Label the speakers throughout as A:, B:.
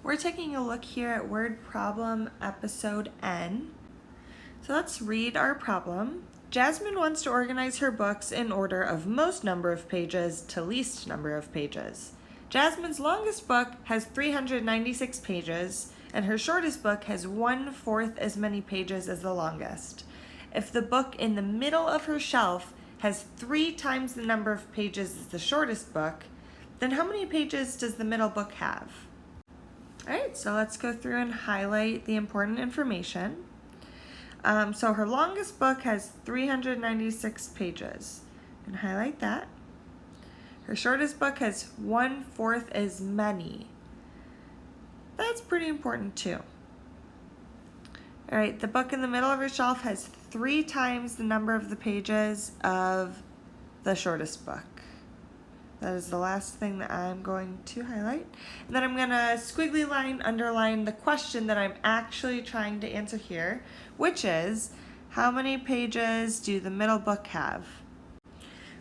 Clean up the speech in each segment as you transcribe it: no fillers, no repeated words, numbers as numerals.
A: We're taking a look here at word problem episode N. So let's read our problem. Jasmine wants to organize her books in order of most number of pages to least number of pages. Jasmine's longest book has 396 pages, and her shortest book has 1/4 as many pages as the longest. If the book in the middle of her shelf has 3 times the number of pages as the shortest book, then how many pages does the middle book have? All right, so let's go through and highlight the important information. So her longest book has 396 pages, and highlight that. Her shortest book has 1/4 as many. That's pretty important too. All right, the book in the middle of her shelf has 3 times the number of the pages of the shortest book. That is the last thing that I'm going to highlight. And then I'm going to squiggly line, underline the question that I'm actually trying to answer here, which is, how many pages do the middle book have?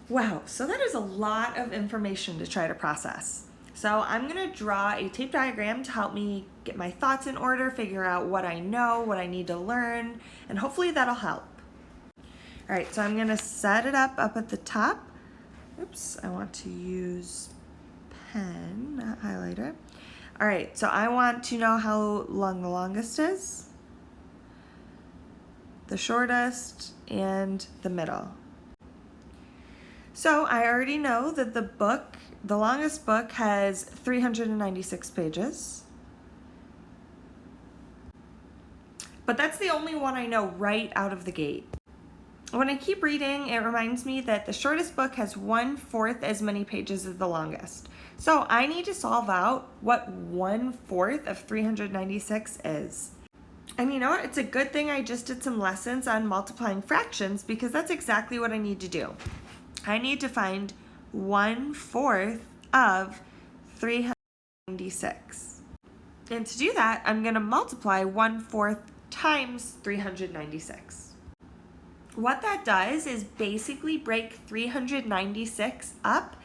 A: Wow, so that is a lot of information to try to process. So I'm going to draw a tape diagram to help me get my thoughts in order, figure out what I know, what I need to learn, and hopefully that'll help. All right, so I'm going to set it up at the top. Oops, I want to use pen, not highlighter. All right, so I want to know how long the longest is, the shortest, and the middle. So I already know that the longest book has 396 pages. But that's the only one I know right out of the gate. When I keep reading, it reminds me that the shortest book has 1/4 as many pages as the longest. So I need to solve out what 1/4 of 396 is. And you know what? It's a good thing I just did some lessons on multiplying fractions, because that's exactly what I need to do. I need to find 1/4 of 396. And to do that, I'm going to multiply 1/4 times 396. What that does is basically break 396 up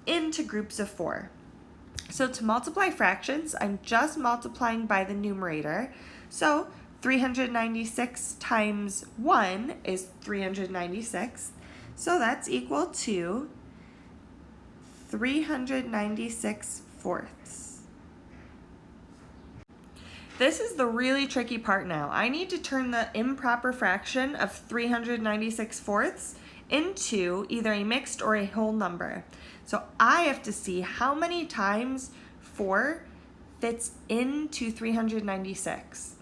A: into groups of 4. So to multiply fractions, I'm just multiplying by the numerator. So 396 times 1 is 396. So that's equal to 396 fourths. This is the really tricky part now. I need to turn the improper fraction of 396 fourths into either a mixed or a whole number. So I have to see how many times 4 fits into 396.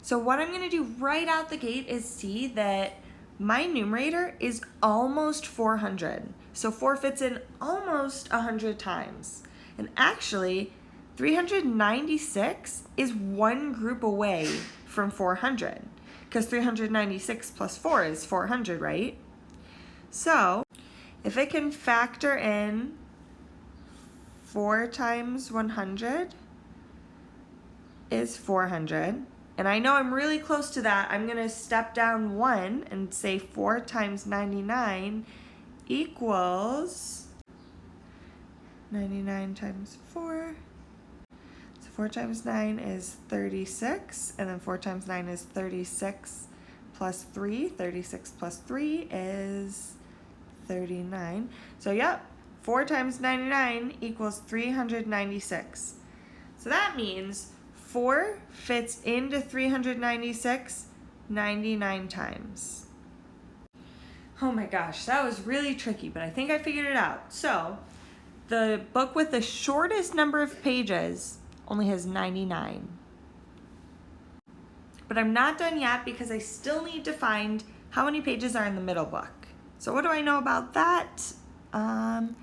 A: So what I'm going to do right out the gate is see that my numerator is almost 400. So 4 fits in almost 100 times. And actually, 396 is one group away from 400, because 396 plus 4 is 400, right? So if it can factor in 4 times 100 is 400, and I know I'm really close to that, I'm going to step down 1 and say 4 times 99 equals 99 times 4. 4 times 9 is 36, and then 4 times 9 is 36 plus 3. 36 plus 3 is 39. So yep, 4 times 99 equals 396. So that means 4 fits into 396 99 times. Oh my gosh, that was really tricky, but I think I figured it out. So the book with the shortest number of pages only has 99. But I'm not done yet, because I still need to find how many pages are in the middle book. So what do I know about that? The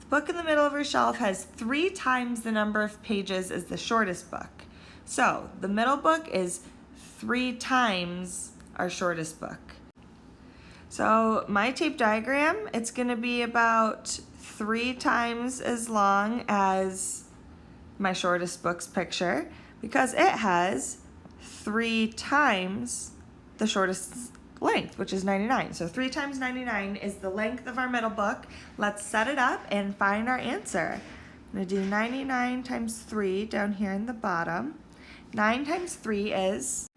A: book in the middle of her shelf has 3 times the number of pages as the shortest book. So the middle book is 3 times our shortest book. So my tape diagram, it's going to be about 3 times as long as my shortest book's picture, because it has 3 times the shortest length, which is 99. So 3 times 99 is the length of our middle book. Let's set it up and find our answer. I'm going to do 99 times 3 down here in the bottom. 9 times 3 is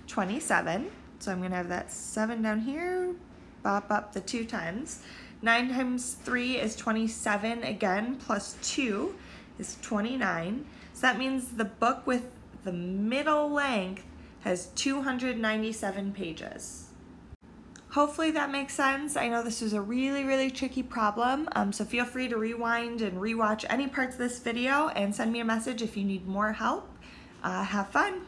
A: 27. So I'm going to have that 7 down here, bop up the 2 times. 9 times 3 is 27 again, plus 2 is 29. So that means the book with the middle length has 297 pages. Hopefully that makes sense. I know this was a really tricky problem, so feel free to rewind and rewatch any parts of this video and send me a message if you need more help. Have fun.